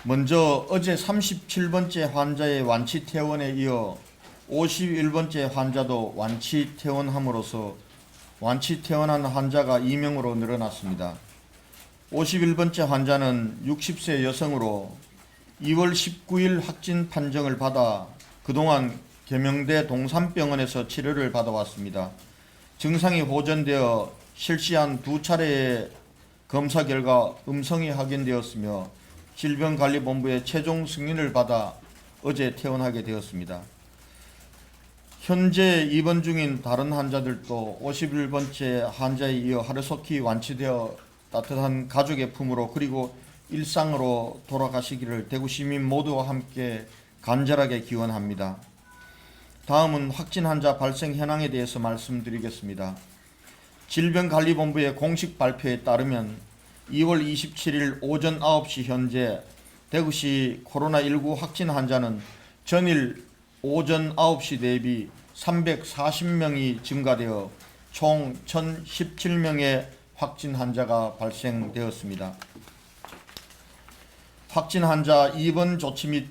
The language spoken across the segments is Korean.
먼저 어제 37번째 환자의 완치 퇴원에 이어 51번째 환자도 완치 퇴원함으로써 완치 퇴원한 환자가 2명으로 늘어났습니다. 51번째 환자는 60세 여성으로 2월 19일 확진 판정을 받아 그동안 계명대 동산병원에서 치료를 받아왔습니다. 증상이 호전되어 실시한 2차례의 검사 결과 음성이 확인되었으며 질병관리본부의 최종 승인을 받아 어제 퇴원하게 되었습니다. 현재 입원 중인 다른 환자들도 51번째 환자에 이어 하루속히 완치되어 따뜻한 가족의 품으로 그리고 일상으로 돌아가시기를 대구 시민 모두와 함께 간절하게 기원합니다. 다음은 확진 환자 발생 현황에 대해서 말씀드리겠습니다. 질병관리본부의 공식 발표에 따르면 2월 27일 오전 9시 현재 대구시 코로나19 확진 환자는 전일 오전 9시 대비 340명이 증가되어 총 1017명의 확진 환자가 발생되었습니다. 확진 환자 입원 조치 및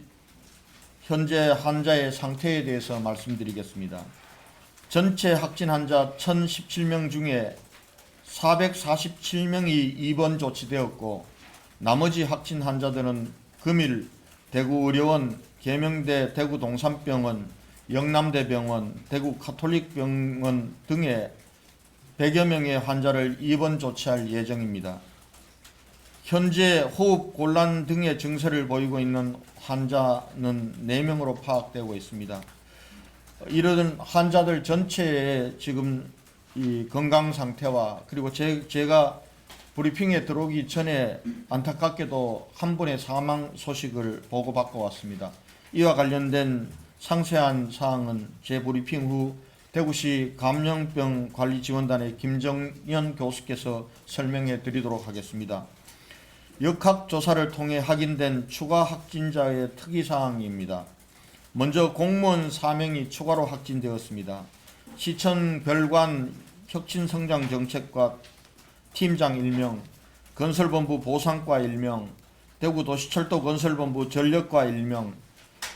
현재 환자의 상태에 대해서 말씀드리겠습니다. 전체 확진 환자 1017명 중에 447명이 입원 조치되었고 나머지 확진 환자들은 금일 대구의료원, 계명대 대구동산병원, 영남대병원, 대구가톨릭병원 등에 100여 명의 환자를 입원 조치할 예정입니다. 현재 호흡 곤란 등의 증세를 보이고 있는 환자는 4명으로 파악되고 있습니다. 이런 환자들 전체의 지금 이 건강 상태와 그리고 제가 브리핑에 들어오기 전에 안타깝게도 한 분의 사망 소식을 보고받고 왔습니다. 이와 관련된 상세한 사항은 제 브리핑 후 대구시 감염병 관리지원단의 김정연 교수께서 설명해 드리도록 하겠습니다. 역학조사를 통해 확인된 추가 확진자의 특이사항입니다. 먼저 공무원 4명이 추가로 확진되었습니다. 시청 별관 혁신성장정책과 팀장 1명, 건설본부 보상과 1명, 대구도시철도 건설본부 전력과 1명,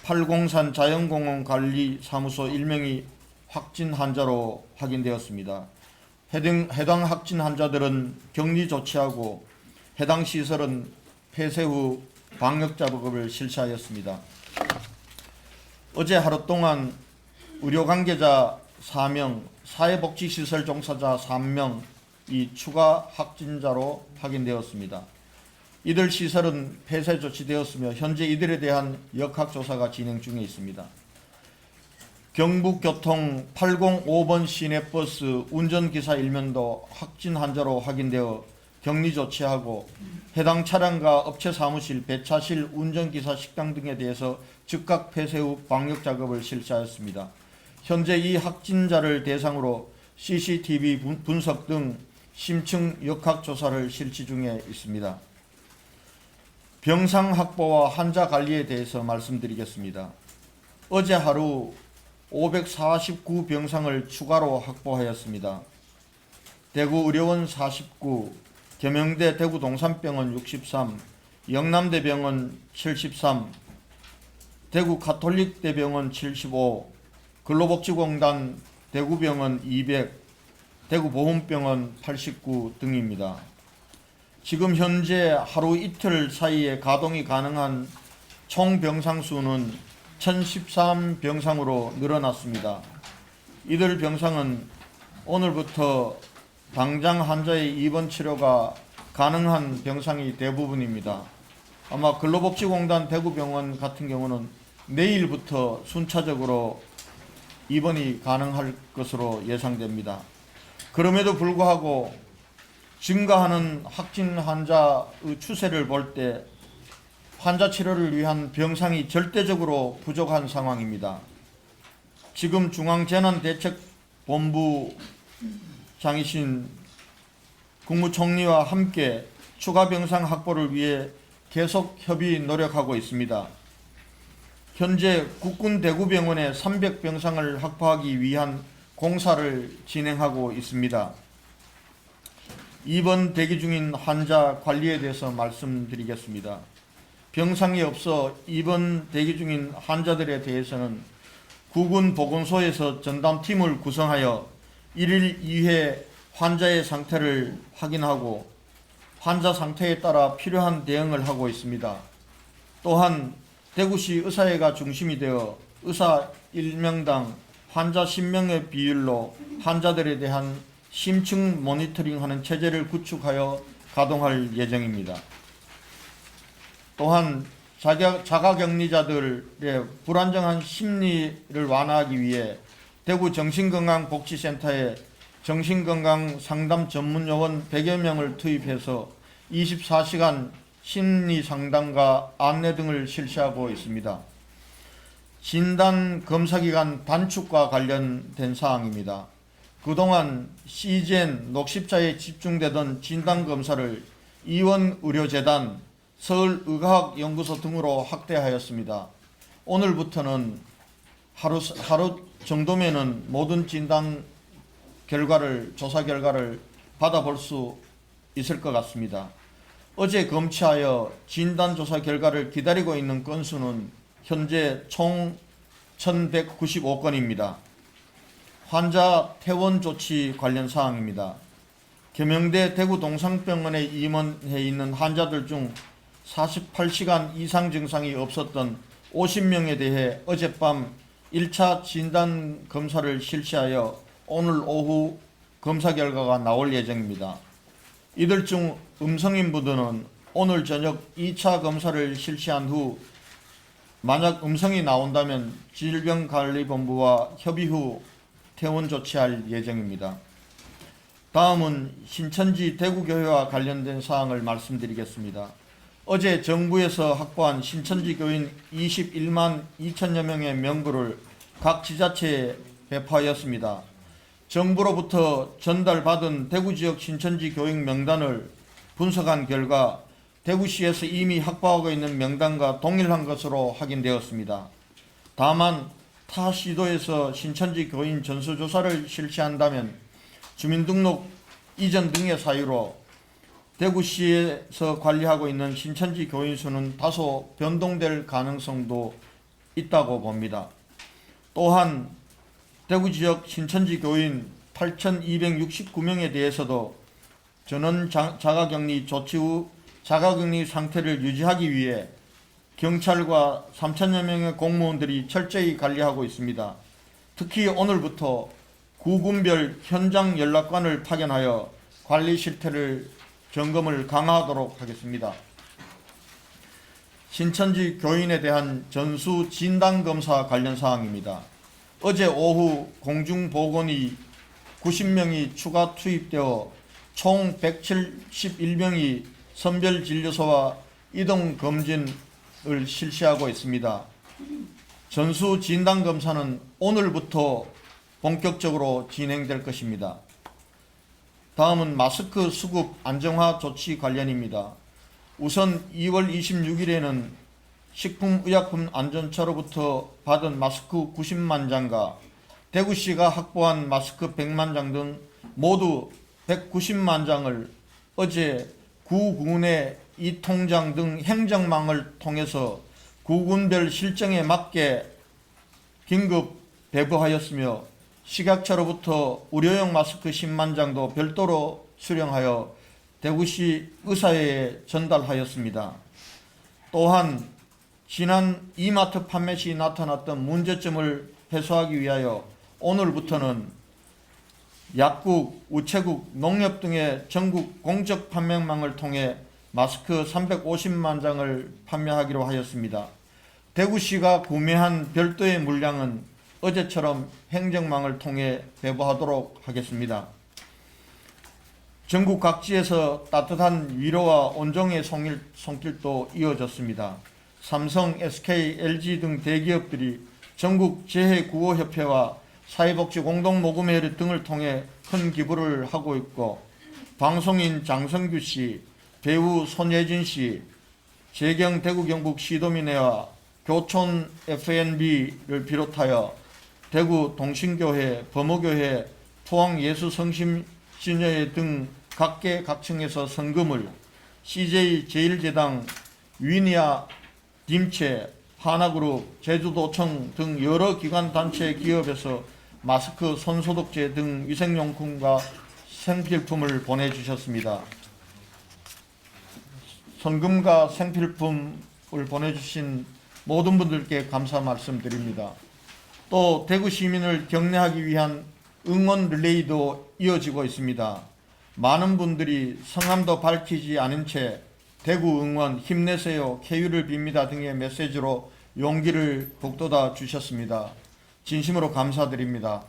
팔공산 자연공원관리사무소 1명이 확진 환자로 확인되었습니다. 해당 확진 환자들은 격리 조치하고 해당 시설은 폐쇄 후 방역 작업을 실시하였습니다. 어제 하루 동안 의료 관계자 4명, 사회복지시설 종사자 3명이 추가 확진자로 확인되었습니다. 이들 시설은 폐쇄 조치되었으며 현재 이들에 대한 역학조사가 진행 중에 있습니다. 경북교통 805번 시내버스 운전기사 1명도 확진 환자로 확인되어 격리 조치하고 해당 차량과 업체 사무실, 배차실, 운전기사 식당 등에 대해서 즉각 폐쇄 후 방역 작업을 실시하였습니다. 현재 이 확진자를 대상으로 CCTV 분석 등 심층 역학조사를 실시 중에 있습니다. 병상 확보와 환자 관리에 대해서 말씀드리겠습니다. 어제 하루 549병상을 추가로 확보하였습니다. 대구의료원 49, 계명대 대구동산병원 63, 영남대병원 73, 대구가톨릭대병원 75, 근로복지공단 대구병원 200, 대구보훈병원 89 등입니다. 지금 현재 하루 이틀 사이에 가동이 가능한 총 병상 수는 1013병상으로 늘어났습니다. 이들 병상은 오늘부터 당장 환자의 입원 치료가 가능한 병상이 대부분입니다. 아마 근로복지공단 대구병원 같은 경우는 내일부터 순차적으로 입원이 가능할 것으로 예상됩니다. 그럼에도 불구하고 증가하는 확진 환자의 추세를 볼 때 환자 치료를 위한 병상이 절대적으로 부족한 상황입니다. 지금 중앙재난대책본부장이신 국무총리와 함께 추가 병상 확보를 위해 계속 협의 노력하고 있습니다. 현재 국군 대구병원에 300병상을 확보하기 위한 공사를 진행하고 있습니다. 입원 대기 중인 환자 관리에 대해서 말씀드리겠습니다. 병상이 없어 입원 대기 중인 환자들에 대해서는 구군 보건소에서 전담팀을 구성하여 1일 2회 환자의 상태를 확인하고 환자 상태에 따라 필요한 대응을 하고 있습니다. 또한 대구시 의사회가 중심이 되어 의사 1명당 환자 10명의 비율로 환자들에 대한 심층 모니터링하는 체제를 구축하여 가동할 예정입니다. 또한 자가격리자들의 불안정한 심리를 완화하기 위해 대구 정신건강복지센터에 정신건강 상담 전문요원 100여 명을 투입해서 24시간 심리 상담과 안내 등을 실시하고 있습니다. 진단 검사기간 단축과 관련된 사항입니다. 그동안 시젠, 녹십자에 집중되던 진단검사를 이원의료재단, 서울의과학연구소 등으로 확대하였습니다. 오늘부터는 하루 정도면은 모든 진단 결과를, 조사 결과를 받아볼 수 있을 것 같습니다. 어제 검취하여 진단조사 결과를 기다리고 있는 건수는 현재 총 1195건입니다. 환자 퇴원 조치 관련 사항입니다. 계명대 대구 동상병원에 입원해 있는 환자들 중 48시간 이상 증상이 없었던 50명에 대해 어젯밤 1차 진단 검사를 실시하여 오늘 오후 검사 결과가 나올 예정입니다. 이들 중 음성인 분들은 오늘 저녁 2차 검사를 실시한 후 만약 음성이 나온다면 질병관리본부와 협의 후 퇴원 조치할 예정입니다. 다음은 신천지 대구교회와 관련된 사항을 말씀드리겠습니다. 어제 정부에서 확보한 신천지 교인 21만 2천여 명의 명부를 각 지자체에 배포하였습니다. 정부로부터 전달받은 대구지역 신천지 교인 명단을 분석한 결과 대구시에서 이미 확보하고 있는 명단과 동일한 것으로 확인되었습니다. 다만 타 시도에서 신천지 교인 전수조사를 실시한다면 주민등록 이전 등의 사유로 대구시에서 관리하고 있는 신천지 교인 수는 다소 변동될 가능성도 있다고 봅니다. 또한 대구지역 신천지 교인 8,269명에 대해서도 전원 자가격리 조치 후 자가격리 상태를 유지하기 위해 경찰과 3천여 명의 공무원들이 철저히 관리하고 있습니다. 특히 오늘부터 구군별 현장 연락관을 파견하여 관리 실태를 점검을 강화하도록 하겠습니다. 신천지 교인에 대한 전수 진단검사 관련 사항입니다. 어제 오후 공중보건이 90명이 추가 투입되어 총 171명이 선별진료소와 이동검진을 실시하고 있습니다. 전수 진단검사는 오늘부터 본격적으로 진행될 것입니다. 다음은 마스크 수급 안정화 조치 관련입니다. 우선 2월 26일에는 식품의약품안전처로부터 받은 마스크 90만 장과 대구시가 확보한 마스크 100만 장 등 모두 190만 장을 어제 구군의 이통장 등 행정망을 통해서 구군별 실정에 맞게 긴급 배부하였으며 식약처로부터 의료용 마스크 10만 장도 별도로 수령하여 대구시 의사회에 전달하였습니다. 또한 지난 이마트 판매 시 나타났던 문제점을 해소하기 위하여 오늘부터는 약국, 우체국, 농협 등의 전국 공적 판매망을 통해 마스크 350만 장을 판매하기로 하였습니다. 대구시가 구매한 별도의 물량은 어제처럼 행정망을 통해 배부하도록 하겠습니다. 전국 각지에서 따뜻한 위로와 온정의 손길도 이어졌습니다. 삼성, SK, LG 등 대기업들이 전국 재해구호협회와 사회복지공동모금회 등을 통해 큰 기부를 하고 있고, 방송인 장성규 씨, 배우 손예진 씨, 재경 대구 경북 시도민회와 교촌 FNB를 비롯하여 대구 동신교회, 범어교회, 포항예수성심신여회 등 각계 각층에서 성금을 CJ 제일제당, 위니아 딤체, 하나그룹, 제주도청 등 여러 기관 단체 기업에서 마스크, 손소독제 등 위생용품과 생필품을 보내주셨습니다. 성금과 생필품을 보내주신 모든 분들께 감사 말씀드립니다. 또 대구 시민을 격려하기 위한 응원 릴레이도 이어지고 있습니다. 많은 분들이 성함도 밝히지 않은 채 대구 응원 힘내세요, 쾌유를 빕니다 등의 메시지로 용기를 북돋아 주셨습니다. 진심으로 감사드립니다.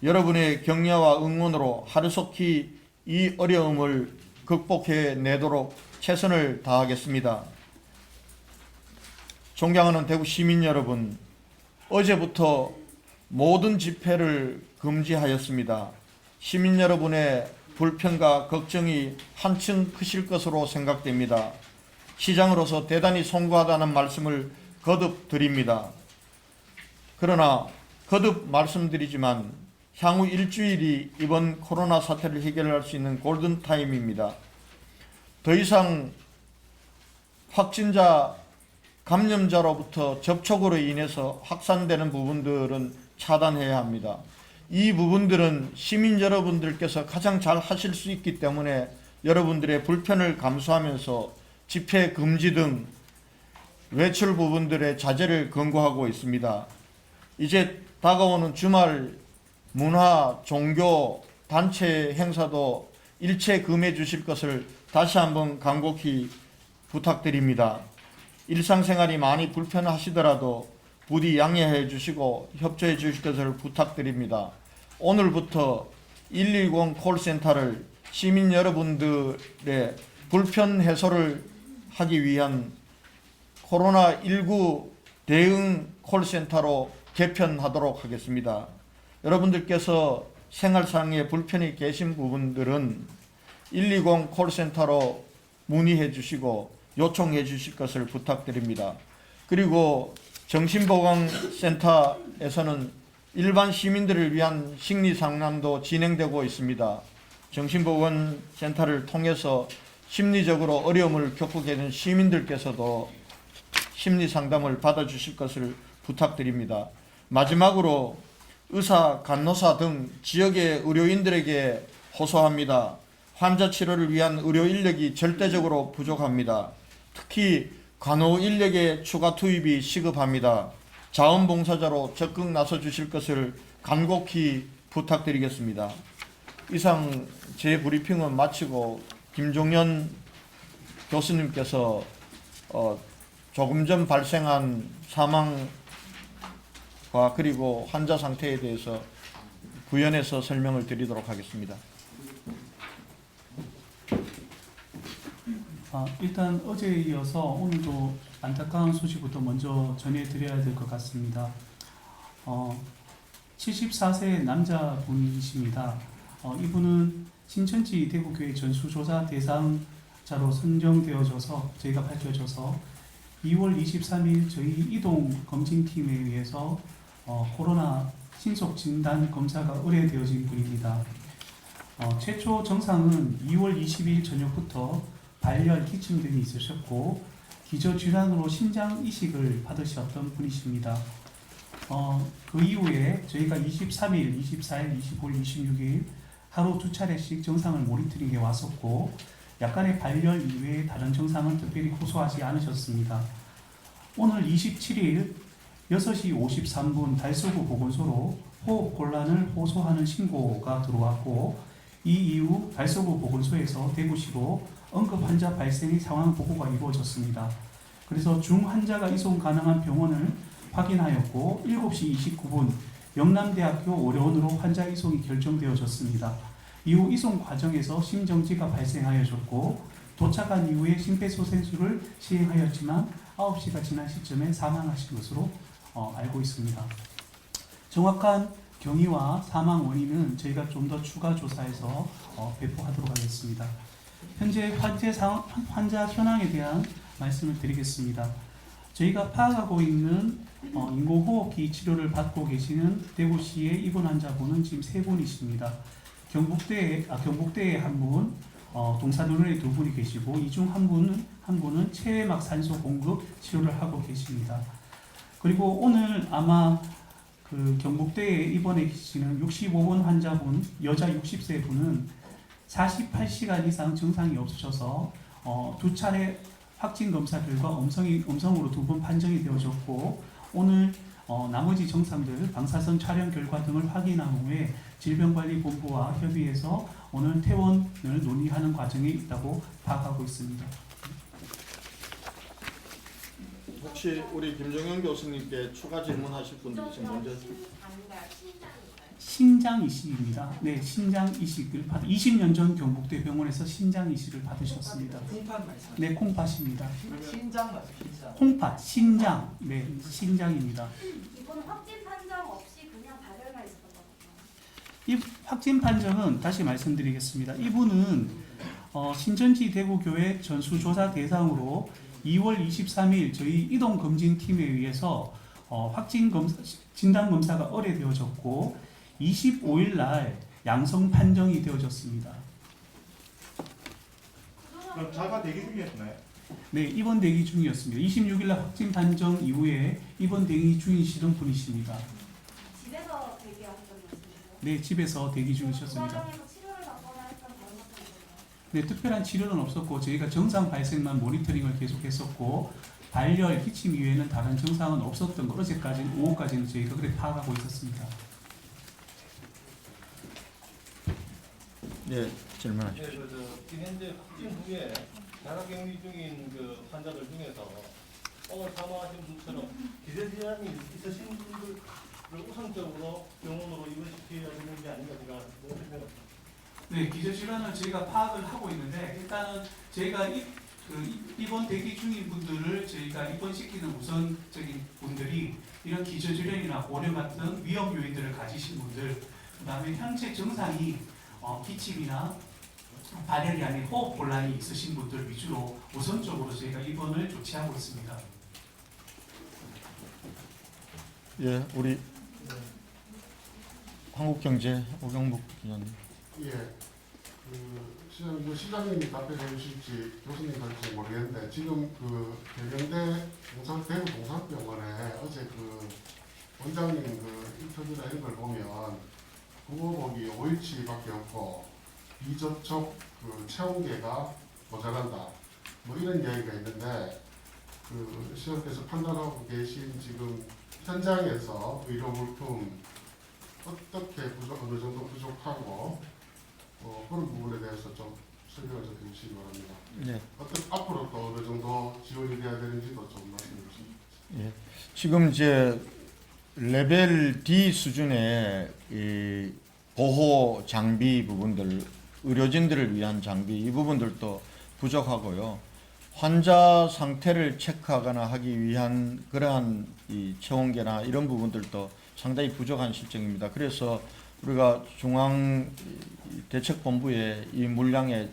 여러분의 격려와 응원으로 하루속히 이 어려움을 극복해내도록 최선을 다하겠습니다. 존경하는 대구 시민 여러분, 어제부터 모든 집회를 금지하였습니다. 시민 여러분의 불편과 걱정이 한층 크실 것으로 생각됩니다. 시장으로서 대단히 송구하다는 말씀을 거듭 드립니다. 그러나 거듭 말씀드리지만 향후 일주일이 이번 코로나 사태를 해결할 수 있는 골든타임입니다. 더 이상 확진자, 감염자로부터 접촉으로 인해서 확산되는 부분들은 차단해야 합니다. 이 부분들은 시민 여러분들께서 가장 잘 하실 수 있기 때문에 여러분들의 불편을 감수하면서 집회 금지 등 외출 부분들의 자제를 권고하고 있습니다. 이제 다가오는 주말 문화, 종교, 단체 행사도 일체 금해 주실 것을 다시 한번 간곡히 부탁드립니다. 일상생활이 많이 불편하시더라도 부디 양해해 주시고 협조해 주실 것을 부탁드립니다. 오늘부터 120 콜센터를 시민 여러분들의 불편 해소를 하기 위한 코로나19 대응 콜센터로 개편하도록 하겠습니다. 여러분들께서 생활상의 불편이 계신 부분들은 120 콜센터로 문의해 주시고 요청해 주실 것을 부탁드립니다. 그리고 정신보건센터에서는 일반 시민들을 위한 심리상담도 진행되고 있습니다. 정신보건센터를 통해서 심리적으로 어려움을 겪고 계신 시민들께서도 심리상담을 받아주실 것을 부탁드립니다. 마지막으로 의사, 간호사 등 지역의 의료인들에게 호소합니다. 환자 치료를 위한 의료 인력이 절대적으로 부족합니다. 특히 간호 인력의 추가 투입이 시급합니다. 자원봉사자로 적극 나서 주실 것을 간곡히 부탁드리겠습니다. 이상 제 브리핑은 마치고 김종현 교수님께서 조금 전 발생한 사망과 그리고 환자 상태에 대해서 부연해서 설명을 드리도록 하겠습니다. 일단 어제에 이어서 오늘도 안타까운 소식부터 먼저 전해드려야 될 것 같습니다. 74세 남자분이십니다. 이분은 신천지 대구교회 전수조사 대상자로 선정되어져서 저희가 밝혀져서 2월 23일 저희 이동 검진팀에 의해서 코로나 신속 진단 검사가 의뢰되어진 분입니다. 최초 증상은 2월 20일 저녁부터 발열, 기침 등이 있으셨고 기저질환으로 심장 이식을 받으셨던 분이십니다. 그 이후에 저희가 23일, 24일, 25일, 26일 하루 2차례씩 증상을 모니터링해 왔었고 약간의 발열 이외에 다른 증상은 특별히 호소하지 않으셨습니다. 오늘 27일 6시 53분 달서구 보건소로 호흡곤란을 호소하는 신고가 들어왔고 이 이후 달서구 보건소에서 대구시로 응급 환자 발생의 상황 보고가 이루어졌습니다. 그래서 중환자가 이송 가능한 병원을 확인하였고 7시 29분 영남대학교 의료원으로 환자 이송이 결정되어졌습니다. 이후 이송 과정에서 심정지가 발생하여졌고 도착한 이후에 심폐소생술을 시행하였지만 9시가 지난 시점에 사망하신 것으로 알고 있습니다. 정확한 경위와 사망 원인은 저희가 좀 더 추가 조사해서 배포하도록 하겠습니다. 현재 환자 현황에 대한 말씀을 드리겠습니다. 저희가 파악하고 있는 인공호흡기 치료를 받고 계시는 대구시의 입원 환자분은 지금 3분이십니다. 경북대에 한 분, 동사노련에 2분이 계시고 이 중 한 분은 체외막 산소 공급 치료를 하고 계십니다. 그리고 오늘 아마 그 경북대에 입원해 계시는 65번 환자분, 여자 60세 분은 48시간 이상 증상이 없으셔서 2차례 확진 검사 결과 음성으로 2번 판정이 되어졌고, 오늘 나머지 정상들 방사선 촬영 결과 등을 확인한 후에 질병관리본부와 협의해서 오늘 퇴원을 논의하는 과정에 있다고 파악하고 있습니다. 혹시 우리 김정현 교수님께 추가 질문하실 분들 있으면 먼저. 신장 이식입니다. 네, 신장 이식을 20년 전 경북대 병원에서 신장 이식을 받으셨습니다. 콩팥 말씀. 네, 콩팥입니다. 신장 맞죠? 신장. 콩팥, 신장, 네, 신장입니다. 이번 확진 판정 없이 그냥 발열만 있었던 거죠. 이 확진 판정은 다시 말씀드리겠습니다. 이분은 신천지 대구교회 전수조사 대상으로 2월 23일 저희 이동검진팀에 의해서 확진 검사, 진단 검사가 의뢰되어졌고 25일 날 양성 판정이 되어졌습니다. 그럼 자가 대기 중이었나요? 네, 입원 대기 중이었습니다. 26일 날 확진 판정 이후에 입원 대기 중이시던 분이십니다. 집에서 대기하셨던 말씀이세요? 네, 집에서 대기 중이셨습니다. 과정에서 치료를 받거나 했던 다른 것도 있었나요? 네, 특별한 치료는 없었고 저희가 정상 발생만 모니터링을 계속했었고 발열, 기침 이외에는 다른 증상은 없었던 거 어제까지는 오후까지는 저희가 그렇게 파악하고 있었습니다. 네, 질문하시죠. 네, 지금 현재 확진 후에 자가격리 중인 그 환자들 중에서 오늘 사망하신 분처럼 기저질환이 있으신 분들을 우선적으로 병원으로 입원시켜야 되는 게 아닌가 생각합니다. 네, 기저질환을 저희가 파악을 하고 있는데 일단은 저희가 입원 대기 중인 분들을 저희가 입원시키는 우선적인 분들이 이런 기저질환이나 고령 같은 위험 요인들을 가지신 분들, 그다음에 현재 증상이 기침이나 발열이 아닌 호흡 곤란이 있으신 분들 위주로 우선적으로 저희가 입원을 조치하고 있습니다. 예, 우리 한국경제 오경묵 기자님. 예, 시장님이 답변해 주실지 교수님 갈지 모르겠는데 지금 그 대구 동산병원에 어제 그 원장님 그 인터뷰나 이런 걸 보면 국어복이 5일치밖에 없고 비접촉 그 체온계가 모자란다 뭐 이런 이야기가 있는데 그 시장께서 판단하고 계신 지금 현장에서 의료물품 어떻게 어느 정도 부족하고 그런 부분에 대해서 좀 설명을 좀 해주시기 바랍니다. 네. 앞으로 또 어느 정도 지원이 돼야 되는지도 좀 말씀해 주시면. 예. 지금 이제 레벨 D 수준의 이 보호 장비 부분들, 의료진들을 위한 장비 이 부분들도 부족하고요. 환자 상태를 체크하거나 하기 위한 그러한 이 체온계나 이런 부분들도 상당히 부족한 실정입니다. 그래서 우리가 중앙대책본부에 이 물량의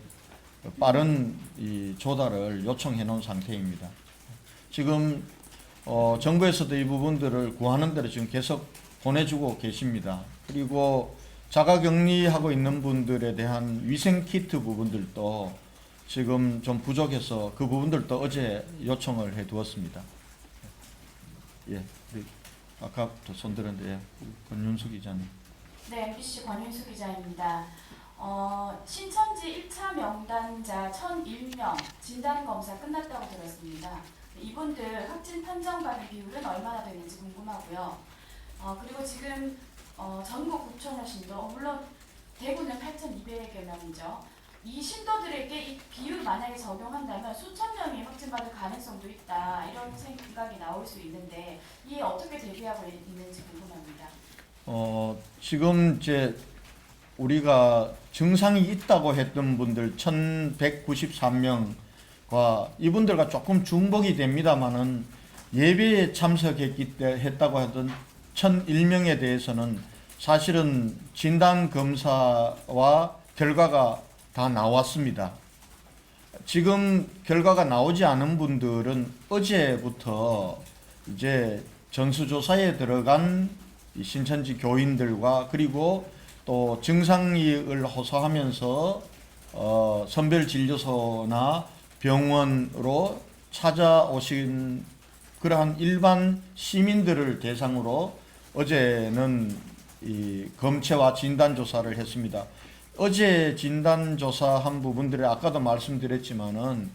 빠른 이 조달을 요청해 놓은 상태입니다. 지금 정부에서도 이 부분들을 구하는 대로 지금 계속 보내주고 계십니다. 그리고 자가격리하고 있는 분들에 대한 위생키트 부분들도 지금 좀 부족해서 그 부분들도 어제 요청을 해 두었습니다. 예, 우리 아까부터 손 들었는데 권윤숙 기자님. 네, MBC 권윤숙 기자입니다. 신천지 1차 명단자 1001명 진단검사 끝났다고 들었습니다. 이분들 확진 판정받은 비율은 얼마나 되는지 궁금하고요. 그리고 지금 전국 구청의 신도, 물론 대구는 8,200여 명이죠. 이 신도들에게 이 비율 만약에 적용한다면 수천 명이 확진받을 가능성도 있다, 이런 생각이 나올 수 있는데 이에 어떻게 대비하고 있는지 궁금합니다. 지금 이제 우리가 증상이 있다고 했던 분들 1,193명과 이분들과 조금 중복이 됩니다만은 예배에 참석했다고 하던 1,001명에 대해서는 사실은 진단 검사와 결과가 다 나왔습니다. 지금 결과가 나오지 않은 분들은 어제부터 이제 전수조사에 들어간 신천지 교인들과 그리고 또 증상을 호소하면서 선별진료소나 병원으로 찾아오신 그러한 일반 시민들을 대상으로 어제는 이 검체와 진단조사를 했습니다. 어제 진단조사한 부분들이 아까도 말씀드렸지만은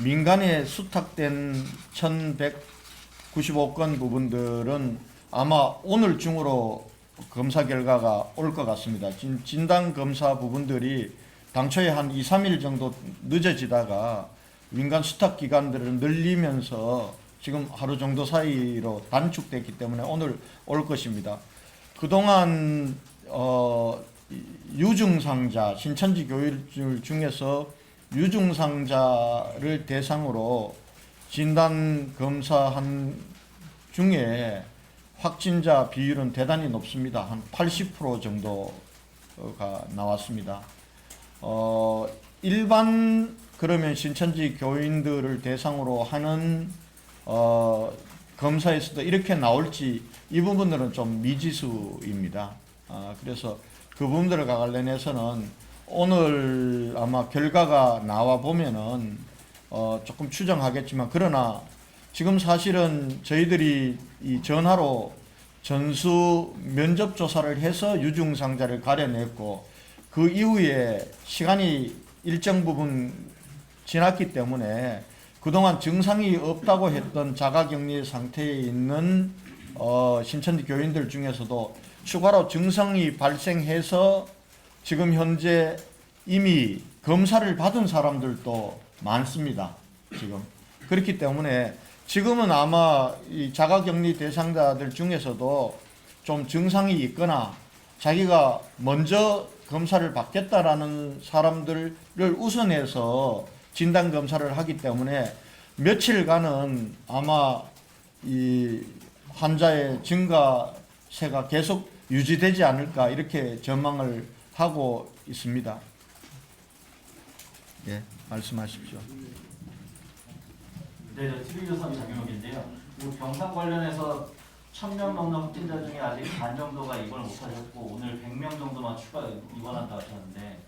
민간에 수탁된 1195건 부분들은 아마 오늘 중으로 검사 결과가 올 것 같습니다. 진단검사 부분들이 당초에 한 2, 3일 정도 늦어지다가 민간 수탁 기간들을 늘리면서 지금 하루 정도 사이로 단축됐기 때문에 오늘 올 것입니다. 그동안 유증상자, 신천지 교인들 중에서 유증상자를 대상으로 진단검사한 중에 확진자 비율은 대단히 높습니다. 한 80% 정도가 나왔습니다. 일반 그러면 신천지 교인들을 대상으로 하는 검사에서도 이렇게 나올지 이 부분들은 좀 미지수입니다. 그래서 그 부분들과 관련해서는 오늘 아마 결과가 나와 보면은 조금 추정하겠지만, 그러나 지금 사실은 저희들이 이 전화로 전수 면접 조사를 해서 유증상자를 가려냈고, 그 이후에 시간이 일정 부분 지났기 때문에 그동안 증상이 없다고 했던 자가격리 상태에 있는 신천지 교인들 중에서도 추가로 증상이 발생해서 지금 현재 이미 검사를 받은 사람들도 많습니다. 지금 그렇기 때문에 지금은 아마 이 자가격리 대상자들 중에서도 좀 증상이 있거나 자기가 먼저 검사를 받겠다라는 사람들을 우선해서 진단검사를 하기 때문에 며칠간은 아마 이 환자의 증가세가 계속 유지되지 않을까 이렇게 전망을 하고 있습니다. 예, 말씀하십시오. 네, 저 TV조선 장영욱인데요. 그 병상 관련해서 1000명 넘는 확진자 중에 아직 반 정도가 입원을 못하셨고 오늘 100명 정도만 추가 입원한다 하셨는데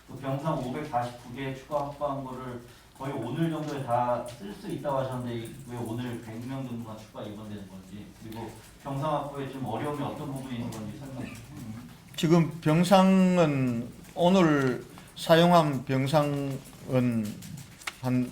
그 병상 549개 추가 확보한 거를 거의 오늘 정도에 다 쓸 수 있다고 하셨는데 왜 오늘 100명 정도만 추가 입원되는 건지, 그리고 병상 확보에 좀 어려움이 어떤 부분이 있는 건지 설명해 주세요. 지금 병상은 오늘 사용한 병상은 한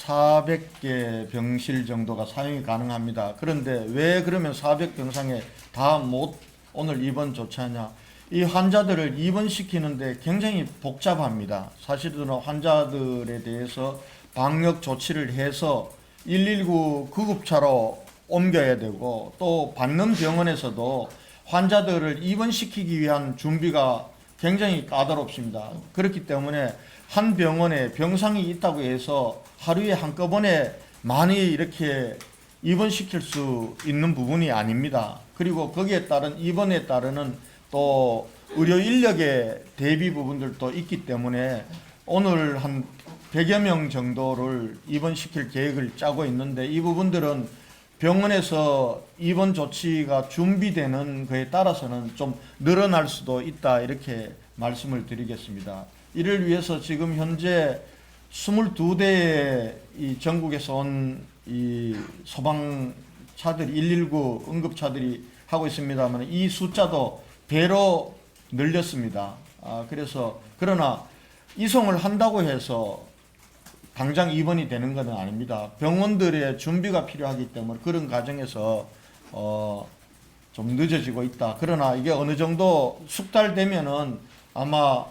400개 병실 정도가 사용이 가능합니다. 그런데 왜 그러면 400병상에 다 못 오늘 입원 조치하냐? 이 환자들을 입원시키는데 굉장히 복잡합니다. 사실은 환자들에 대해서 방역 조치를 해서 119 구급차로 옮겨야 되고, 또 받는 병원에서도 환자들을 입원시키기 위한 준비가 굉장히 까다롭습니다. 그렇기 때문에 한 병원에 병상이 있다고 해서 하루에 한꺼번에 많이 이렇게 입원시킬 수 있는 부분이 아닙니다. 그리고 거기에 따른 입원에 따르는 또 의료 인력의 대비 부분들도 있기 때문에 오늘 한 100여 명 정도를 입원시킬 계획을 짜고 있는데, 이 부분들은 병원에서 입원 조치가 준비되는 거에 따라서는 좀 늘어날 수도 있다 이렇게 말씀을 드리겠습니다. 이를 위해서 지금 현재 22대의 이 전국에서 온 이 소방차들 119 응급차들이 하고 있습니다만 이 숫자도 배로 늘렸습니다. 그래서 그러나 이송을 한다고 해서 당장 입원이 되는 것은 아닙니다. 병원들의 준비가 필요하기 때문에 그런 과정에서 좀 늦어지고 있다. 그러나 이게 어느 정도 숙달되면은 아마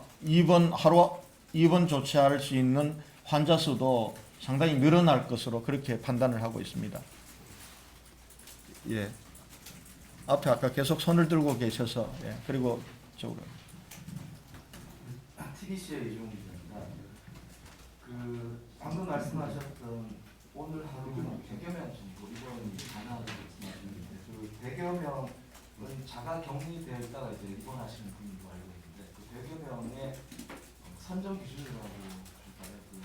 하루 입원 조치할 수 있는 환자 수도 상당히 늘어날 것으로 그렇게 판단을 하고 있습니다. 예. 앞에 아까 계속 손을 들고 계셔서, 예. 그리고 저으로. TBC의 이종훈 기자입니다. 그 방금 말씀하셨던 오늘 하루는 100여 명 정도 입원이 가능하다고 말씀하셨는데, 그 100여 명은 자가 격리되어 있다가 이제 입원하시는 분으로 알고 있는데, 그 100여 명의 선정 기준이라고 할까요? 그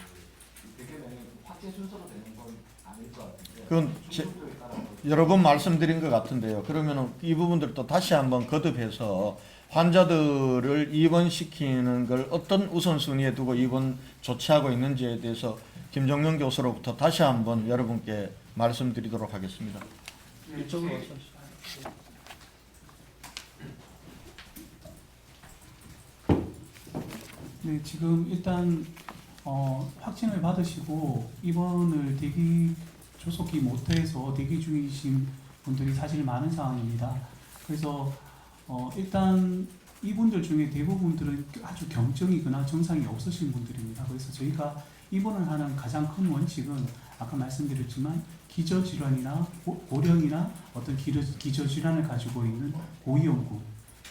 100여 명이 확진 순서로 되는 건 아닐 것 같은데. 그건 여러 번 말씀드린 것 같은데요. 그러면은 이 부분들도 다시 한번 거듭해서 환자들을 입원시키는 걸 어떤 우선순위에 두고 입원 조치하고 있는지에 대해서 김정용 교수로부터 다시 한번 여러분께 말씀드리도록 하겠습니다. 이쪽으로 오세요. 네, 지금 일단 확진을 받으시고 입원을 대기 조속히 못해서 대기 중이신 분들이 사실 많은 상황입니다. 그래서 일단 이분들 중에 대부분들은 아주 경증이거나 증상이 없으신 분들입니다. 그래서 저희가 입원을 하는 가장 큰 원칙은 아까 말씀드렸지만 기저질환이나 고령이나 어떤 기저질환을 가지고 있는 고위험군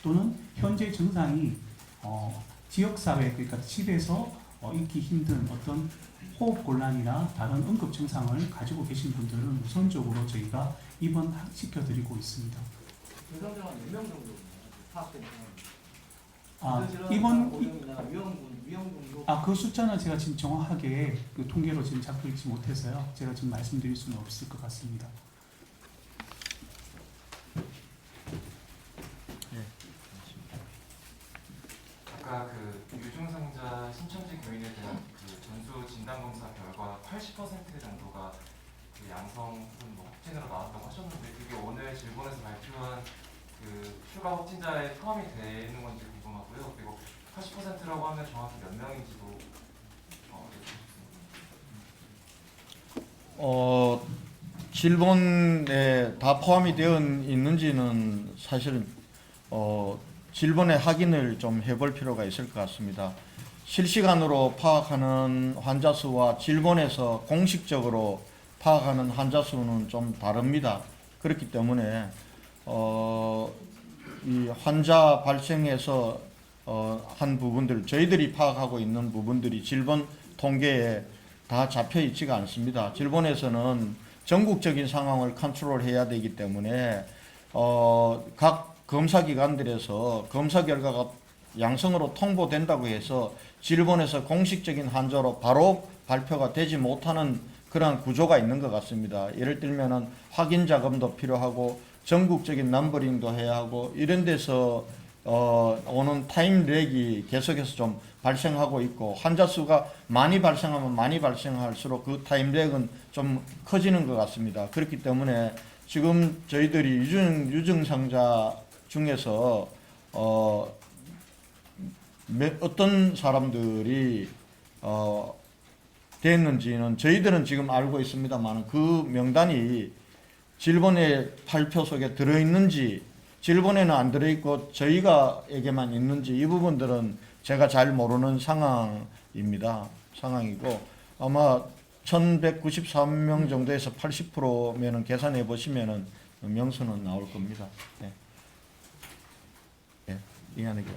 또는 현재 증상이 지역사회, 그러니까 집에서 있기 힘든 어떤 호흡곤란이나 다른 응급 증상을 가지고 계신 분들은 우선적으로 저희가 입원시켜드리고 있습니다. 대상자가 몇명 정도 파악된 입원 고령이나 위험군도 그 숫자는 제가 지금 정확하게 그 통계로 지금 잡고 있지 못해서요. 제가 지금 말씀드릴 수는 없을 것 같습니다. 아까 그 유증상자 신천지 교인에 대한 그 전수 진단 검사 결과 80% 정도가 그 양성 혹은 뭐 확진으로 나왔다고 하셨는데 그게 오늘 질본에서 발표한 그 추가 확진자에 포함이 되는 건지 궁금하고요. 그리고 80%라고 하면 정확히 몇 명인지도 질본에 다 포함이 되어 있는지는 사실은 질본의 확인을 좀 해볼 필요가 있을 것 같습니다. 실시간으로 파악하는 환자 수와 질본에서 공식적으로 파악하는 환자 수는 좀 다릅니다. 그렇기 때문에 이 환자 발생에서 한 부분들, 저희들이 파악하고 있는 부분들이 질본 통계에 다 잡혀 있지가 않습니다. 질본에서는 전국적인 상황을 컨트롤해야 되기 때문에 각 검사기관들에서 검사 결과가 양성으로 통보된다고 해서 질본에서 공식적인 환자로 바로 발표가 되지 못하는 그런 구조가 있는 것 같습니다. 예를 들면은 확인 작업도 필요하고 전국적인 넘버링도 해야 하고 이런 데서 오는 타임렉이 계속해서 좀 발생하고 있고 환자 수가 많이 발생하면 많이 발생할수록 그 타임렉은 좀 커지는 것 같습니다. 그렇기 때문에 지금 저희들이 유증상자 중에서 어떤 사람들이 됐는지는 저희들은 지금 알고 있습니다만 그 명단이 질본의 발표 속에 들어있는지 질본에는 안 들어있고 저희가에게만 있는지 이 부분들은 제가 잘 모르는 상황이고 아마 1193명 정도에서 80%면은 계산해 보시면은 명수는 나올 겁니다. 네. 네, 이해하는 게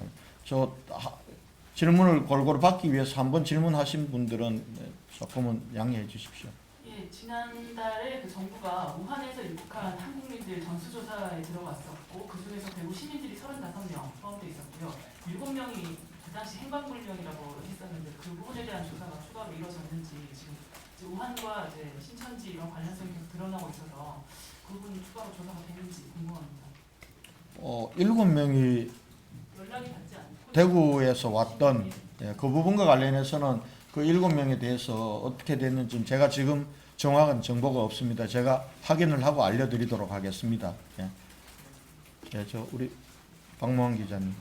질문을 골고루 받기 위해서 한번 질문하신 분들은 조금은 양해해 주십시오. 예, 지난달에 그 정부가 우한에서 입국한 한국민들 전수조사에 들어갔었고 그 중에서 대구 시민들이 35명 포함되어 있었고요. 7명이 그 당시 행방불명이라고 했었는데 그 부분에 대한 조사가 추가로 이루어졌는지 지금 우한과 이제 신천지 이런 관련성이 계속 드러나고 있어서 그 부분이 추가로 조사가 되는지 궁금합니다. 7명이 연락이 닿지 않고 대구에서 왔던 그 부분과 관련해서는 그 7명에 대해서 어떻게 됐는지 제가 지금 정확한 정보가 없습니다. 제가 확인을 하고 알려드리도록 하겠습니다. 예, 저 우리 박모환 기자님.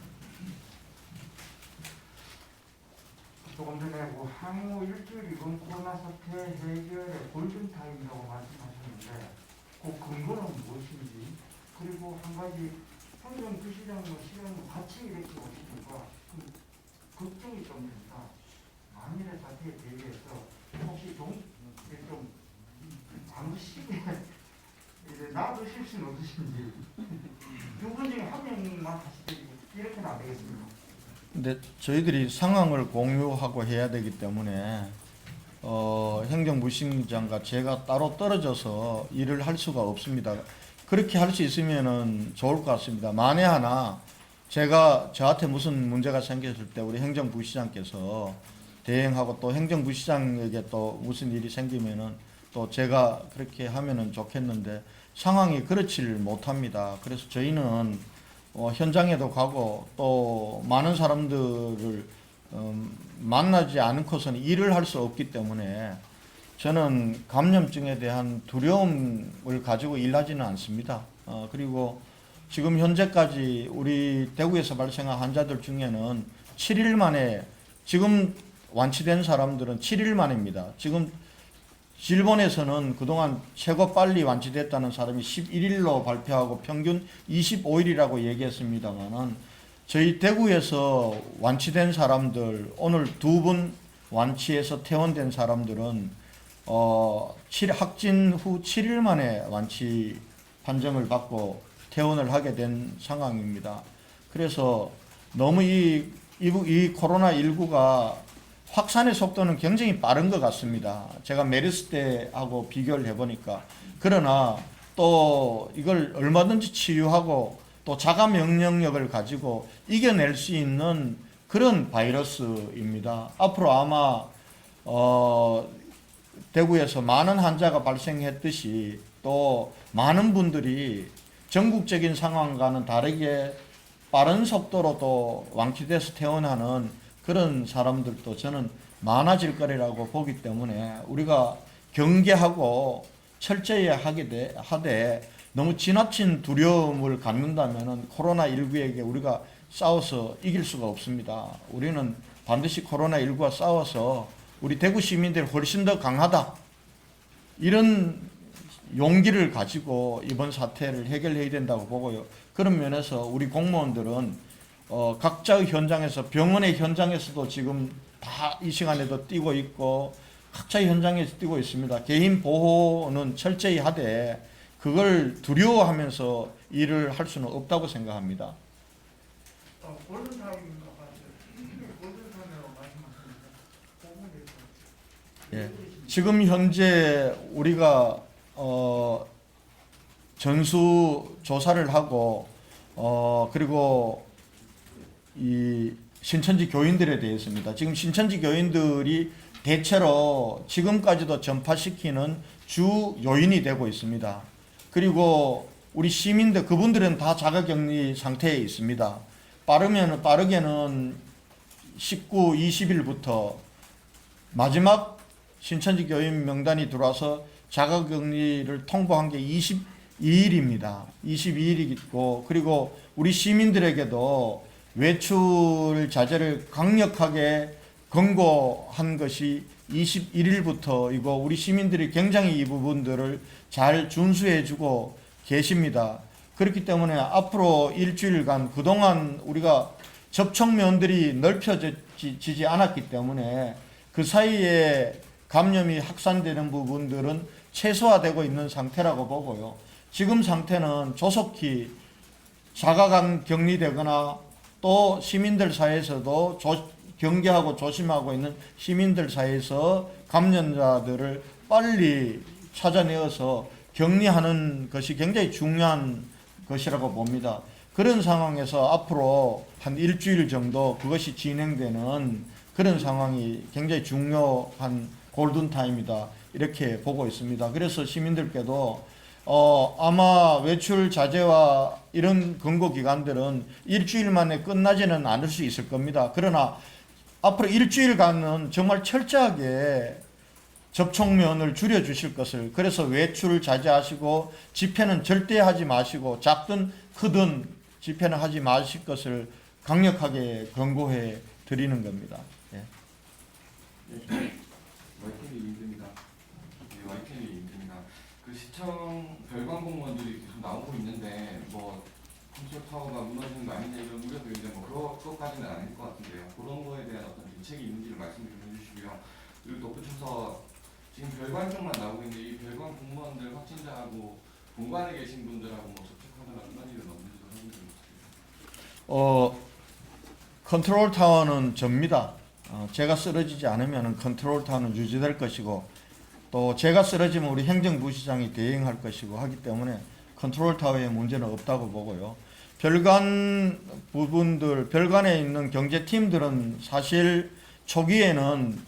조금 전에 뭐 향후 일주일 이번 코로나 사태 해결의 골든타임이라고 말씀하셨는데 그 근거는 무엇인지 그리고 한 가지 행정부시장과 시장과 같이 이렇게 오시니까 걱정이 좀 됩니다. 만일의 사태에 대비해서 혹시 좀 잠시게 이제 놔두실 수는 없으신지 두 분 중에 한 명만 하시지 이렇게는 안 되겠습니다. 근데 저희들이 상황을 공유하고 해야 되기 때문에 행정부시장과 제가 따로 떨어져서 일을 할 수가 없습니다. 그렇게 할 수 있으면은 좋을 것 같습니다. 만에 하나 제가 저한테 무슨 문제가 생겼을 때 우리 행정부시장께서 대행하고 또 행정부시장에게 또 무슨 일이 생기면은 또 제가 그렇게 하면은 좋겠는데 상황이 그렇지를 못합니다. 그래서 저희는 현장에도 가고 또 많은 사람들을 만나지 않고서는 일을 할 수 없기 때문에 저는 감염증에 대한 두려움을 가지고 일하지는 않습니다. 그리고 지금 현재까지 우리 대구에서 발생한 환자들 중에는 7일 만에, 지금 완치된 사람들은 7일 만입니다. 지금 일본에서는 그동안 최고 빨리 완치됐다는 사람이 11일로 발표하고 평균 25일이라고 얘기했습니다만은 저희 대구에서 완치된 사람들, 오늘 2분 완치해서 퇴원된 사람들은 확진 후 7일 만에 완치 판정을 받고 퇴원을 하게 된 상황입니다. 그래서 너무 이 코로나19가 확산의 속도는 굉장히 빠른 것 같습니다. 제가 메르스 때하고 비교를 해보니까. 그러나 또 이걸 얼마든지 치유하고 또 자가 면역력을 가지고 이겨낼 수 있는 그런 바이러스입니다. 앞으로 아마 대구에서 많은 환자가 발생했듯이 또 많은 분들이 전국적인 상황과는 다르게 빠른 속도로 또 완치돼서 퇴원하는 그런 사람들도 저는 많아질 거라고 보기 때문에 우리가 경계하고 철저히 하되 너무 지나친 두려움을 갖는다면 코로나19에게 우리가 싸워서 이길 수가 없습니다. 우리는 반드시 코로나19와 싸워서 우리 대구 시민들이 훨씬 더 강하다, 이런 용기를 가지고 이번 사태를 해결해야 된다고 보고요. 그런 면에서 우리 공무원들은 각자의 현장에서, 병원의 현장에서도 지금 다 이 시간에도 뛰고 있고 각자의 현장에서 뛰고 있습니다. 개인 보호는 철저히 하되 그걸 두려워하면서 일을 할 수는 없다고 생각합니다. 골든타임인가 봐요. 골든타임이라고 말씀하셨는데 그 부분에 대해서 예. 지금 현재 우리가 전수 조사를 하고 그리고 이 신천지 교인들에 대해서입니다. 지금 신천지 교인들이 대체로 지금까지도 전파시키는 주 요인이 되고 있습니다. 그리고 우리 시민들, 그분들은 다 자가격리 상태에 있습니다. 빠르게는 19, 20일부터 마지막 신천지 교인 명단이 들어와서 자가격리를 통보한 게 22일입니다. 22일이고, 그리고 우리 시민들에게도 외출 자제를 강력하게 권고한 것이 21일부터이고, 우리 시민들이 굉장히 이 부분들을 잘 준수해주고 계십니다. 그렇기 때문에 앞으로 일주일간 그동안 우리가 접촉면들이 넓혀지지 않았기 때문에 그 사이에 감염이 확산되는 부분들은 최소화되고 있는 상태라고 보고요. 지금 상태는 조속히 자가 격리되거나 또 시민들 사이에서도 경계하고 조심하고 있는 시민들 사이에서 감염자들을 빨리 찾아내어서 격리하는 것이 굉장히 중요한 것이라고 봅니다. 그런 상황에서 앞으로 한 일주일 정도 그것이 진행되는 그런 상황이 굉장히 중요한 골든타임이다, 이렇게 보고 있습니다. 그래서 시민들께도 아마 외출 자제와 이런 권고 기간들은 일주일 만에 끝나지는 않을 수 있을 겁니다. 그러나 앞으로 일주일간은 정말 철저하게 접촉면을 줄여주실 것을, 그래서 외출 자제하시고 집회는 절대 하지 마시고 작든 크든 집회는 하지 마실 것을 강력하게 권고해 드리는 겁니다. 예. YTV 임입니다. YTV 임입니다. 그 시청 별관 공무원들이 계속 나오고 있는데 뭐 콘솔 타워가 무너지는 거 아니냐 이런 우려도 있는데 뭐 그것까지는 아닐 것 같은데요. 그런 거에 대한 어떤 대책이 있는지를 말씀 좀 해주시고요. 그리고 덧붙여서 지금 별관 쪽만 나오고 있는데 이 별관 공무원들 확진자하고 본관에 계신 분들하고 뭐 접촉하거나 그런 일은 없는지도 확인 좀 부탁드립니다. 컨트롤 타워는 접니다. 제가 쓰러지지 않으면 컨트롤 타워는 유지될 것이고, 또 제가 쓰러지면 우리 행정부시장이 대행할 것이고 하기 때문에 컨트롤 타워에 문제는 없다고 보고요. 별관 부분들, 별관에 있는 경제팀들은 사실 초기에는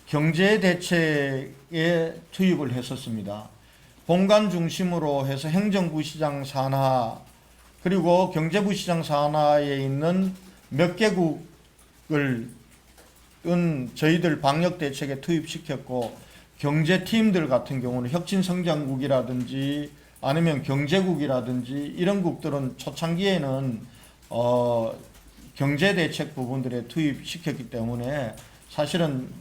경제 대책에 투입을 했었습니다. 본관 중심으로 해서 행정부시장 산하, 그리고 경제부시장 산하에 있는 몇 개국을 저희들 방역 대책에 투입시켰고, 경제팀들 같은 경우는 혁신성장국이라든지 아니면 경제국이라든지 이런 국들은 초창기에는 경제대책 부분들에 투입시켰기 때문에 사실은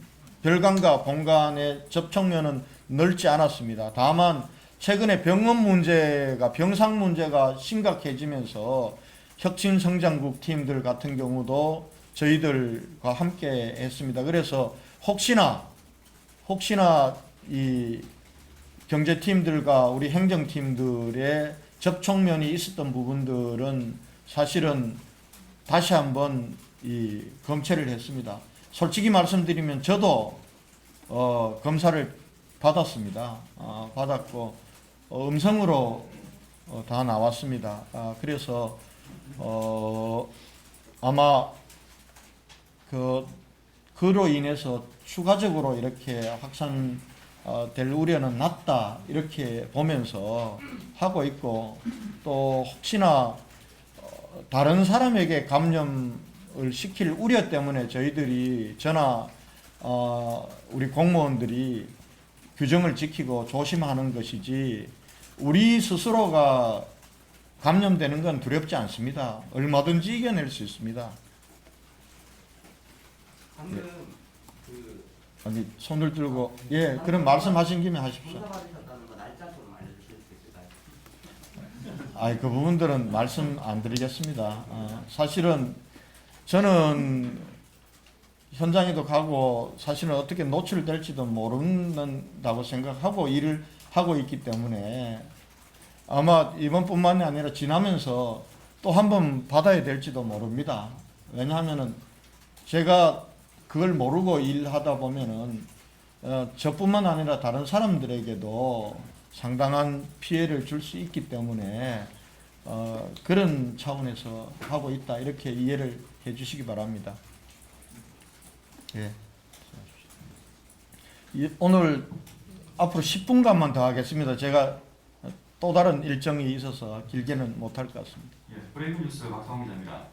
별관과 본관의 접촉면은 넓지 않았습니다. 다만 최근에 병상 문제가 심각해지면서 혁신성장국 팀들 같은 경우도 저희들과 함께 했습니다. 그래서 혹시나 이 경제팀들과 우리 행정팀들의 접촉면이 있었던 부분들은 사실은 다시 한번 검체를 했습니다. 솔직히 말씀드리면 저도 검사를 받았습니다. 받았고 음성으로 다 나왔습니다. 그래서 아마 그로 인해서 추가적으로 이렇게 확산될 우려는 낮다 이렇게 보면서 하고 있고, 또 혹시나 다른 사람에게 감염을 시킬 우려 때문에 저희들이 우리 공무원들이 규정을 지키고 조심하는 것이지, 우리 스스로가 감염되는 건 두렵지 않습니다. 얼마든지 이겨낼 수 있습니다. 방금 아니, 손을 들고, 예, 그럼 말씀하신 김에 하십시오. 검사 받으셨다는 거 날짜 좀 알려주실 수 있을까요? 아이, 그 부분들은 말씀 안 드리겠습니다. 사실은 저는 현장에도 가고 사실은 어떻게 노출될지도 모른다고 생각하고 일을 하고 있기 때문에 아마 이번뿐만이 아니라 지나면서 또 한 번 받아야 될지도 모릅니다. 왜냐하면은 제가 그걸 모르고 일하다 보면은 저뿐만 아니라 다른 사람들에게도 상당한 피해를 줄 수 있기 때문에 그런 차원에서 하고 있다 이렇게 이해를 해주시기 바랍니다. 예. 오늘 앞으로 10분간만 더 하겠습니다. 제가 또 다른 일정이 있어서 길게는 못할 것 같습니다. 예, 브레이크 뉴스 박성훈 기자입니다.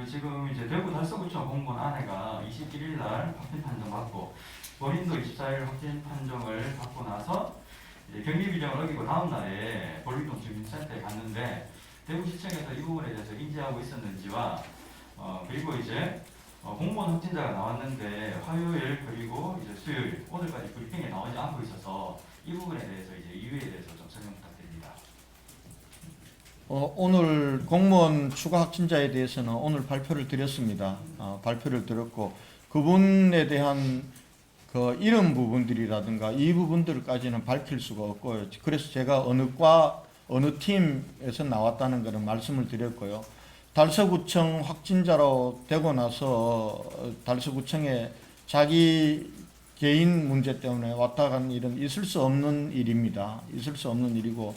지금 이제 대구 달서구청 공무원 아내가 21일 날 확진 판정 받고 본인도 24일 확진 판정을 받고 나서 이제 격리 규정을 어기고 다음 날에 볼리동 주민센터에 갔는데 대구시청에서 이 부분에 대해서 인지하고 있었는지와 그리고 이제 공무원 확진자가 나왔는데 화요일 그리고 이제 수요일 오늘까지 브리핑에 나오지 않고 있어서 이 부분에 대해서 이제 이유에 대해서 좀 설명 부탁드립니다. 오늘 공무원 추가 확진자에 대해서는 오늘 발표를 드렸습니다. 발표를 드렸고 그분에 대한 그 이름 부분들이라든가 이 부분들까지는 밝힐 수가 없고요. 그래서 제가 어느 과 어느 팀에서 나왔다는 것은 말씀을 드렸고요. 달서구청 확진자로 되고 나서 달서구청에 자기 개인 문제 때문에 왔다 간 일은 있을 수 없는 일입니다. 있을 수 없는 일이고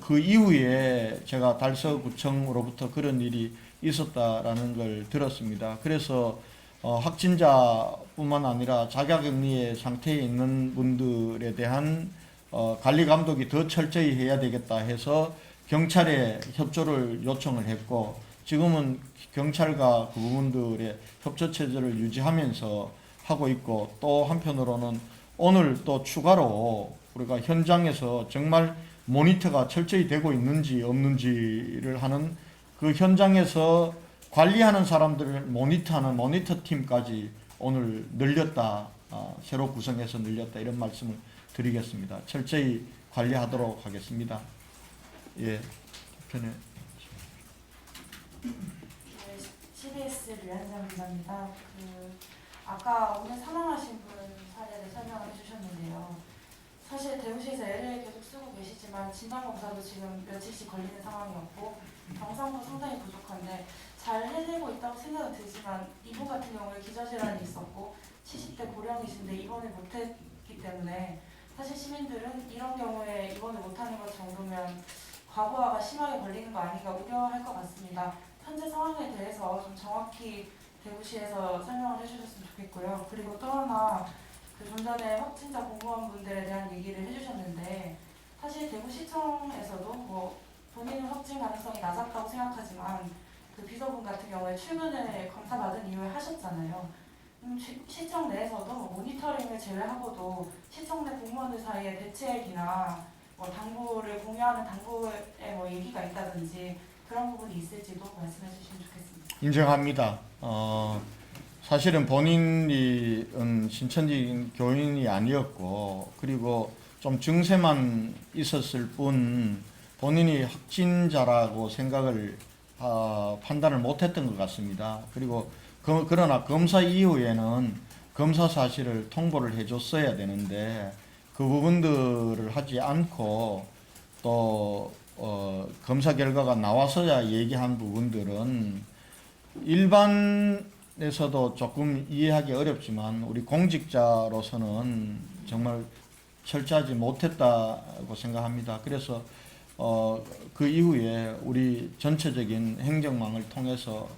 그 이후에 제가 달서구청으로부터 그런 일이 있었다라는 걸 들었습니다. 그래서 확진자뿐만 아니라 자가격리의 상태에 있는 분들에 대한 관리 감독이 더 철저히 해야 되겠다 해서 경찰에 협조를 요청을 했고 지금은 경찰과 그 부분들의 협조 체제를 유지하면서 하고 있고 또 한편으로는 오늘 또 추가로 우리가 현장에서 정말 모니터가 철저히 되고 있는지 없는지를 하는 그 현장에서 관리하는 사람들을 모니터하는 모니터 팀까지 오늘 늘렸다, 새로 구성해서 늘렸다 이런 말씀을 드리겠습니다. 철저히 관리하도록 하겠습니다. 예, 편에. CBS 류현정 기자입니다. 아까 오늘 사망하신 분 사례를 설명을 해주셨는데요. 사실 대구시에서 애를 계속 쓰고 계시지만 진단검사도 지금 며칠씩 걸리는 상황이었고 병상도 상당히 부족한데 잘 해내고 있다고 생각은 들지만 이분 같은 경우에 기저질환이 있었고 70대 고령이신데 입원을 못했기 때문에 사실 시민들은 이런 경우에 입원을 못하는 것 정도면 과부하가 심하게 걸리는 거 아닌가 우려할 것 같습니다. 현재 상황에 대해서 좀 정확히 대구시에서 설명을 해주셨으면 좋겠고요. 그리고 또 하나 좀 전에 확진자 공무원분들에 대한 얘기를 해주셨는데 사실 대구시청에서도 본인은 확진 가능성이 낮았다고 생각하지만 그 비서분 같은 경우에 출근을 검사받은 이후에 하셨잖아요. 시청 내에서도 모니터링을 제외하고도 시청 내 공무원들 사이에 대책이나 뭐 당부를 공유하는 당부에 뭐 얘기가 있다든지 그런 부분이 있을지도 말씀해 주시면 좋겠습니다. 인정합니다. 사실은 본인이 신천지 교인이 아니었고 그리고 좀 증세만 있었을 뿐 본인이 확진자라고 생각을 판단을 못했던 것 같습니다. 그리고 그러나 검사 이후에는 검사 사실을 통보를 해줬어야 되는데 그 부분들을 하지 않고 또 검사 결과가 나와서야 얘기한 부분들은 일반에서도 조금 이해하기 어렵지만 우리 공직자로서는 정말 철저하지 못했다고 생각합니다. 그래서 그 이후에 우리 전체적인 행정망을 통해서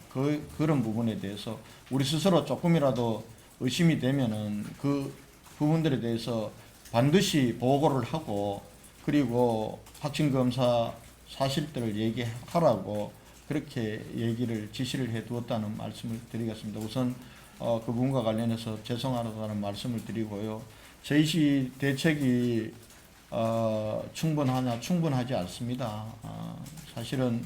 그런 부분에 대해서 우리 스스로 조금이라도 의심이 되면은 그 부분들에 대해서 반드시 보고를 하고 그리고 확진검사 사실들을 얘기하라고 그렇게 얘기를 지시를 해 두었다는 말씀을 드리겠습니다. 우선 그 부분과 관련해서 죄송하다는 말씀을 드리고요. 저희 대책이 충분하냐? 충분하지 않습니다. 사실은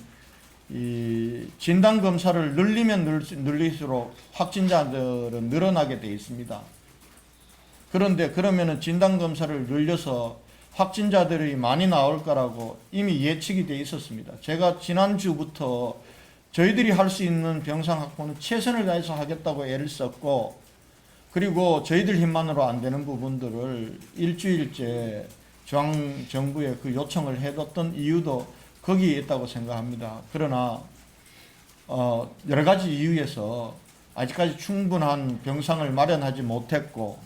이 진단 검사를 늘리면 늘릴수록 확진자들은 늘어나게 돼 있습니다. 그런데 그러면은 진단 검사를 늘려서 확진자들이 많이 나올 거라고 이미 예측이 돼 있었습니다. 제가 지난주부터 저희들이 할 수 있는 병상 확보는 최선을 다해서 하겠다고 애를 썼고 그리고 저희들 힘만으로 안 되는 부분들을 일주일째 중앙정부에 그 요청을 해뒀던 이유도 거기에 있다고 생각합니다. 그러나 여러 가지 이유에서 아직까지 충분한 병상을 마련하지 못했고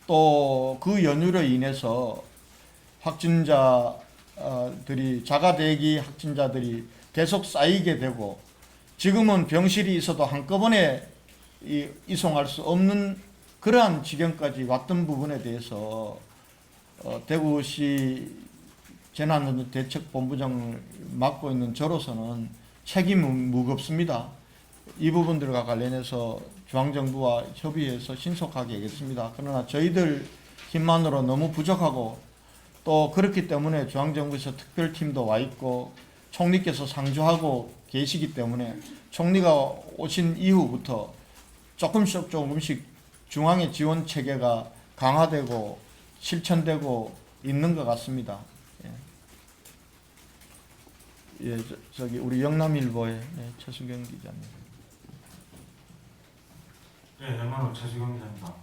또 그 연유로 인해서 확진자들이 자가대기 확진자들이 계속 쌓이게 되고 지금은 병실이 있어도 한꺼번에 이송할 수 없는 그러한 지경까지 왔던 부분에 대해서 대구시 재난대책본부장을 맡고 있는 저로서는 책임은 무겁습니다. 이 부분들과 관련해서 중앙정부와 협의해서 신속하게 하겠습니다. 그러나 저희들 힘만으로 너무 부족하고 또 그렇기 때문에 중앙정부에서 특별팀도 와 있고 총리께서 상주하고 계시기 때문에 총리가 오신 이후부터 조금씩 중앙의 지원 체계가 강화되고 실천되고 있는 것 같습니다. 예, 저기 우리 영남일보의 최수경 기자님. 네, 영남일보 최수경 기자입니다.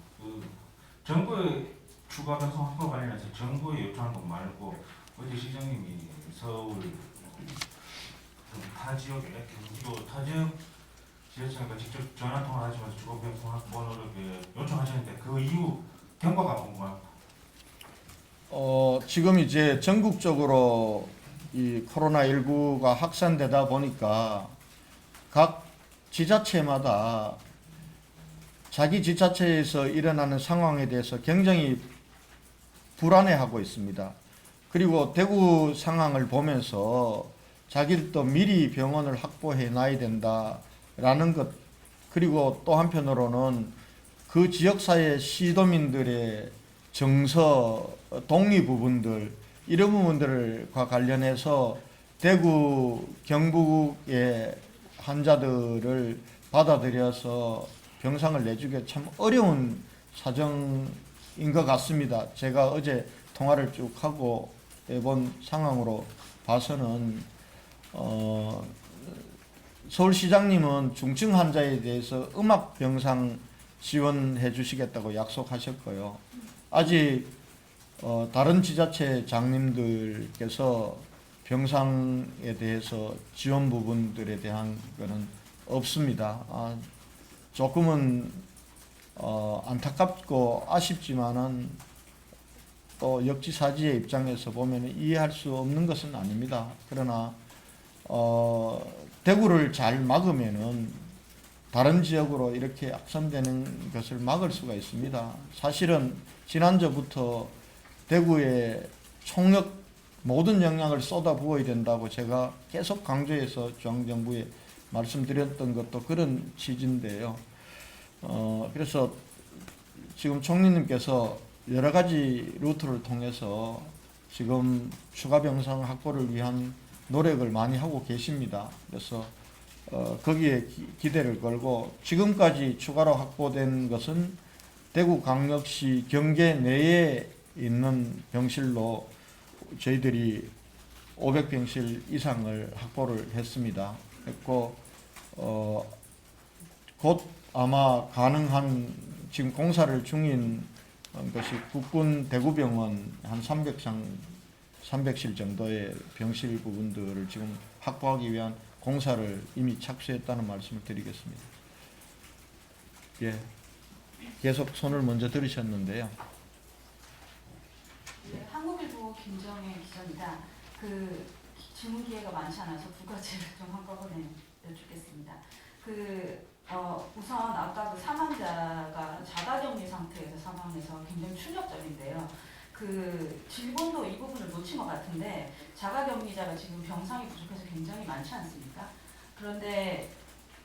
정부의 추가 병상 확보 관련해서 정부에 요청한 것 말고 어제 시장님이 서울 타 지역에 경기도 타 지역 지자체가 직접 전화 통화하시면서 추가 병상 확보를 요청하셨는데 그 이후 경과가 궁금합니다. 지금 이제 전국적으로 이 코로나19가 확산되다 보니까 각 지자체마다 자기 지자체에서 일어나는 상황에 대해서 굉장히 불안해하고 있습니다. 그리고 대구 상황을 보면서 자기들도 미리 병원을 확보해 놔야 된다라는 것, 그리고 또 한편으로는 그 지역사회 시도민들의 정서, 동의 부분들, 이런 부분들과 관련해서 대구, 경북의 환자들을 받아들여서 병상을 내주기가 참 어려운 사정인 것 같습니다. 제가 어제 통화를 쭉 하고 본 상황으로 봐서는 서울시장님은 중증 환자에 대해서 음압 병상 지원해 주시겠다고 약속하셨고요. 아직 다른 지자체 장님들께서 병상에 대해서 지원 부분들에 대한 거는 없습니다. 조금은 안타깝고 아쉽지만은 또 역지사지의 입장에서 보면 이해할 수 없는 것은 아닙니다. 그러나 대구를 잘 막으면은 다른 지역으로 이렇게 확산되는 것을 막을 수가 있습니다. 사실은 지난주부터 대구에 총력 모든 역량을 쏟아 부어야 된다고 제가 계속 강조해서 중앙정부에 말씀드렸던 것도 그런 취지인데요. 그래서 지금 총리님께서 여러 가지 루트를 통해서 지금 추가 병상 확보를 위한 노력을 많이 하고 계십니다. 그래서 거기에 기대를 걸고 지금까지 추가로 확보된 것은 대구광역시 경계 내에 있는 병실로 저희들이 500병실 이상을 확보를 했습니다. 했고 곧 아마 가능한 지금 공사를 중인 것이 국군 대구병원 한 300실 정도의 병실 부분들을 지금 확보하기 위한 공사를 이미 착수했다는 말씀을 드리겠습니다. 예, 계속 손을 먼저 들으셨는데요. 네, 한국일보 김정혜 기자입니다. 그 질문 기회가 많지 않아서 두 가지를 좀 한꺼번에 여쭙겠습니다. 우선 아까 그 사망자가 자가격리 상태에서 사망해서 굉장히 충격적인데요. 질본도 이 부분을 놓친 것 같은데 자가격리자가 지금 병상이 부족해서 굉장히 많지 않습니까? 그런데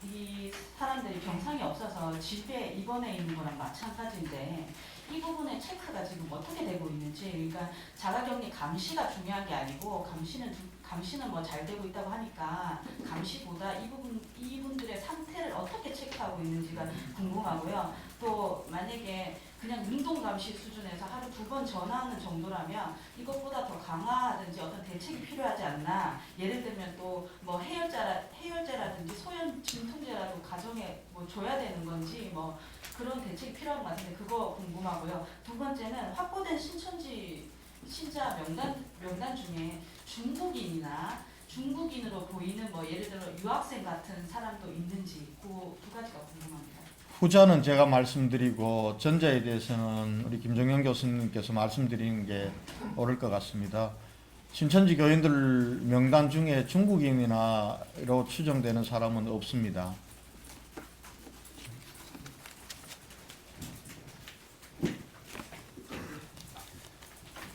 이 사람들이 병상이 없어서 집에 입원해 있는 거랑 마찬가지인데 이 부분의 체크가 지금 어떻게 되고 있는지, 그러니까 자가격리 감시가 중요한 게 아니고 감시는 뭐 잘 되고 있다고 하니까 감시보다 이분들의 상태를 어떻게 체크하고 있는지가 궁금하고요. 또 만약에 그냥 능동 감시 수준에서 하루 2번 전화하는 정도라면 이것보다 더 강화하든지 어떤 대책이 필요하지 않나. 예를 들면 또 뭐 해열제라든지 소염 진통제라도 가정에 뭐 줘야 되는 건지 뭐 그런 대책이 필요한 것 같은데 그거 궁금하고요. 두 번째는 확보된 신자 명단 중에 중국인으로 보이는 뭐 예를 들어 유학생 같은 사람도 있는지 그 두 가지가 궁금합니다. 후자는 제가 말씀드리고 전자에 대해서는 우리 김정현 교수님께서 말씀드리는 게 옳을 것 같습니다. 신천지 교인들 명단 중에 중국인이나로 추정되는 사람은 없습니다.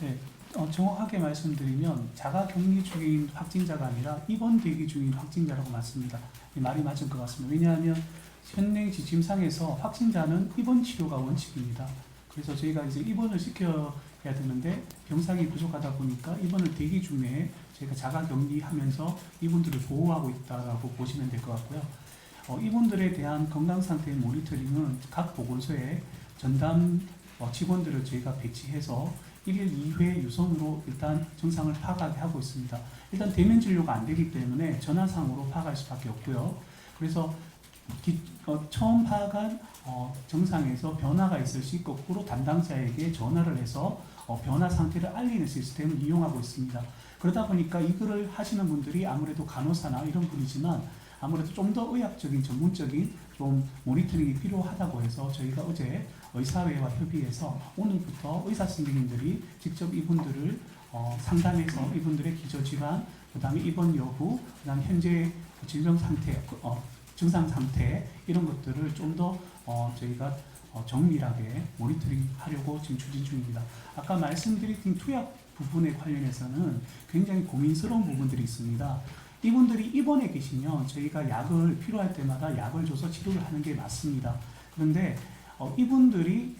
네, 정확하게 말씀드리면 자가격리 중인 확진자가 아니라 입원 대기 중인 확진자라고 맞습니다. 이 말이 맞을 것 같습니다. 왜냐하면 현행 지침상에서 확진자는 입원 치료가 원칙입니다. 그래서 저희가 이제 입원을 시켜야 되는데 병상이 부족하다 보니까 입원을 대기 중에 저희가 자가격리하면서 이분들을 보호하고 있다라고 보시면 될 것 같고요. 이분들에 대한 건강 상태 모니터링은 각 보건소에 전담 직원들을 저희가 배치해서 1일 2회 유선으로 일단 증상을 파악하게 하고 있습니다. 일단 대면 진료가 안 되기 때문에 전화상으로 파악할 수밖에 없고요. 그래서 처음 파악한 증상에서 변화가 있을 시 거꾸로 담당자에게 전화를 해서 변화 상태를 알리는 시스템을 이용하고 있습니다. 그러다 보니까 이거를 하시는 분들이 아무래도 간호사나 이런 분이지만 아무래도 좀 더 의학적인 전문적인 좀 모니터링이 필요하다고 해서 저희가 어제 의사회와 협의해서 오늘부터 의사 선생님들이 직접 이분들을 상담해서 이분들의 기저질환, 그 다음에 입원 여부, 그 다음에 현재 질병 상태, 증상 상태 이런 것들을 좀 더 저희가 정밀하게 모니터링 하려고 지금 추진 중입니다. 아까 말씀드린 투약 부분에 관련해서는 굉장히 고민스러운 부분들이 있습니다. 이분들이 입원해 계시면 저희가 약을 필요할 때마다 약을 줘서 치료를 하는 게 맞습니다. 그런데 이분들이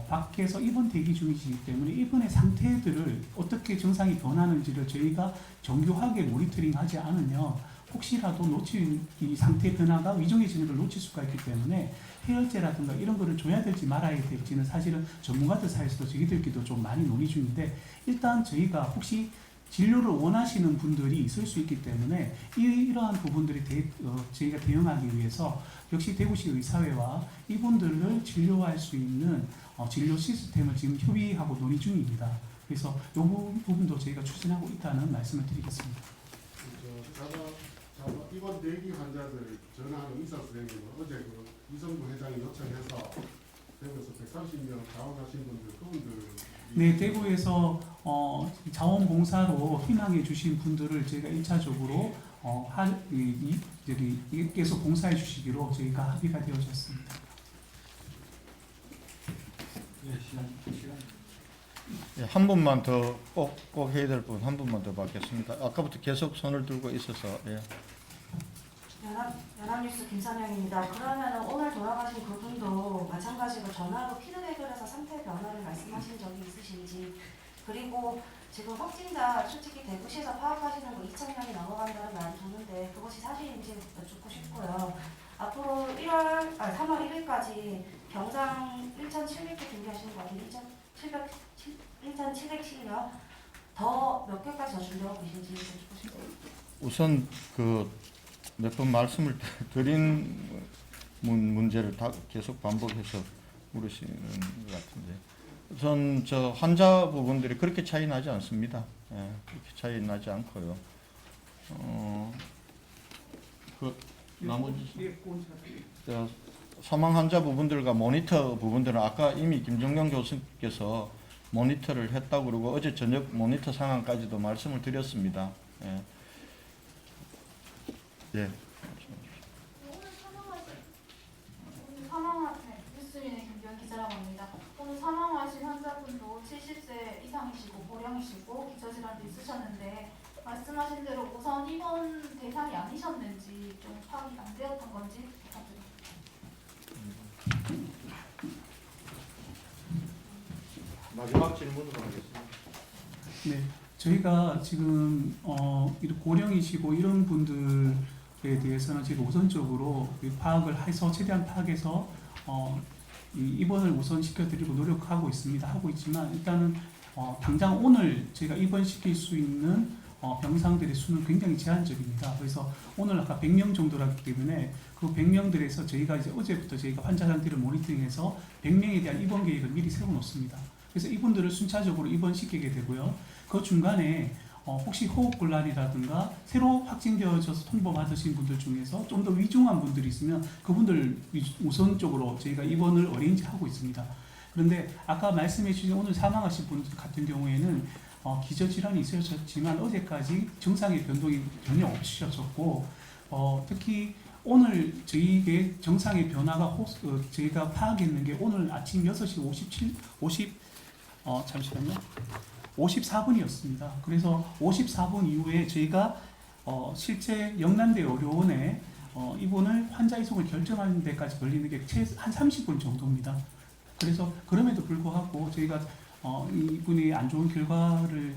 밖에서 입원 대기 중이시기 때문에 입원의 상태들을 어떻게 증상이 변하는지를 저희가 정교하게 모니터링하지 않으면 혹시라도 놓친 이 상태 변화가 위중해지는 걸 놓칠 수가 있기 때문에 해열제라든가 이런 거를 줘야 될지 말아야 될지는 사실은 전문가들 사이에서도 저희들끼리도 좀 많이 논의 중인데 일단 저희가 혹시 진료를 원하시는 분들이 있을 수 있기 때문에 이러한 부분들이 저희가 대응하기 위해서 역시 대구시 의사회와 이분들을 진료할 수 있는 진료 시스템을 지금 협의하고 논의 중입니다. 그래서 이 부분도 저희가 추진하고 있다는 말씀을 드리겠습니다. 입원 대기 환자들 전화하는 의사 선생님은 어제 이성구 회장이 요청해서 대구에서 130명 자원하신 분들 그분들 네, 대구에서 자원봉사로 희망해 주신 분들을 저희가 1차적으로 계속 봉사해 주시기로 저희가 합의가 되어졌습니다. 네, 시간. 예, 한 분만 더 꼭 해야 될 분 한 분만 더 받겠습니다. 아까부터 계속 손을 들고 있어서. 예. 연합뉴스 김선영입니다. 그러면 오늘 돌아가신 그분도 마찬가지로 전화로 피드백을 해서 상태 변화를 말씀하신 적이 있으신지, 그리고 지금 확진자 솔직히 대구시에서 파악하시는 거 2,000명이 넘어간다는 말이 도는데 그것이 사실인지 여쭙고 싶고요. 앞으로 3월 1일까지 병상 1,700개 준비하시는 거 아니에요? 1,707명 더 몇 개까지 더 준비하고 계신지 여쭙고 싶고요. 우선 몇 번 말씀을 드린 문제를 다 계속 반복해서 물으시는 것 같은데, 우선 저 환자 부분들이 그렇게 차이 나지 않습니다. 예, 그렇게 차이 나지 않고요. 나머지 사망 환자 부분들과 모니터 부분들은 아까 이미 김정경 교수께서 모니터를 했다고 그러고 어제 저녁 모니터 상황까지도 말씀을 드렸습니다. 예. 예. 뉴스민의 김변 기자라고 합니다. 오늘 사망하신 환자분도 70세 이상이시고 고령이시고 기저질환도 있으셨는데 말씀하신 대로 우선 입원 대상이 아니셨는지 좀 파악이 안 되었던 건지 부탁드립니다. 마지막 질문으로 하겠습니다. 네, 저희가 지금 이런 고령이시고 이런 분들에 대해서는 지금 우선적으로 파악을 해서 최대한 파악해서 이 입원을 우선 시켜드리고 노력하고 있습니다. 하고 있지만 일단은 당장 오늘 저희가 입원시킬 수 있는 병상들의 수는 굉장히 제한적입니다. 그래서 오늘 아까 100명 정도라기 때문에 그 100명들에서 저희가 이제 어제부터 저희가 환자 상태를 모니터링해서 100명에 대한 입원 계획을 미리 세워놓습니다. 그래서 이분들을 순차적으로 입원시키게 되고요. 그 중간에 혹시 호흡곤란이라든가 새로 확진되어져서 통보받으신 분들 중에서 좀 더 위중한 분들이 있으면 그분들 우선적으로 저희가 입원을 어레인지하고 있습니다. 그런데 아까 말씀해 주신 오늘 사망하신 분들 같은 경우에는 기저질환이 있으셨지만 어제까지 정상의 변동이 전혀 없으셨고 특히 오늘 저희에게 정상의 변화가 저희가 파악했는 게 오늘 아침 6시 54분이었습니다. 그래서 54분 이후에 저희가 실제 영남대 의료원에 이분을 환자 이송을 결정하는 데까지 걸리는 게 한 30분 정도입니다. 그래서 그럼에도 불구하고 저희가 이분이 안 좋은 결과를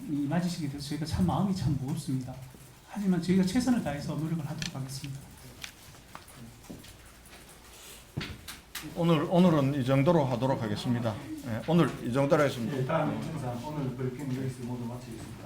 맞으시게 돼서 저희가 참 마음이 참 무겁습니다. 하지만 저희가 최선을 다해서 노력을 하도록 하겠습니다. 오늘은 이 정도로 하도록 하겠습니다. 예, 오늘 이 정도로 했습니다. 네, 다음 영상 오늘 브리핑 뉴스 모두 마치겠습니다.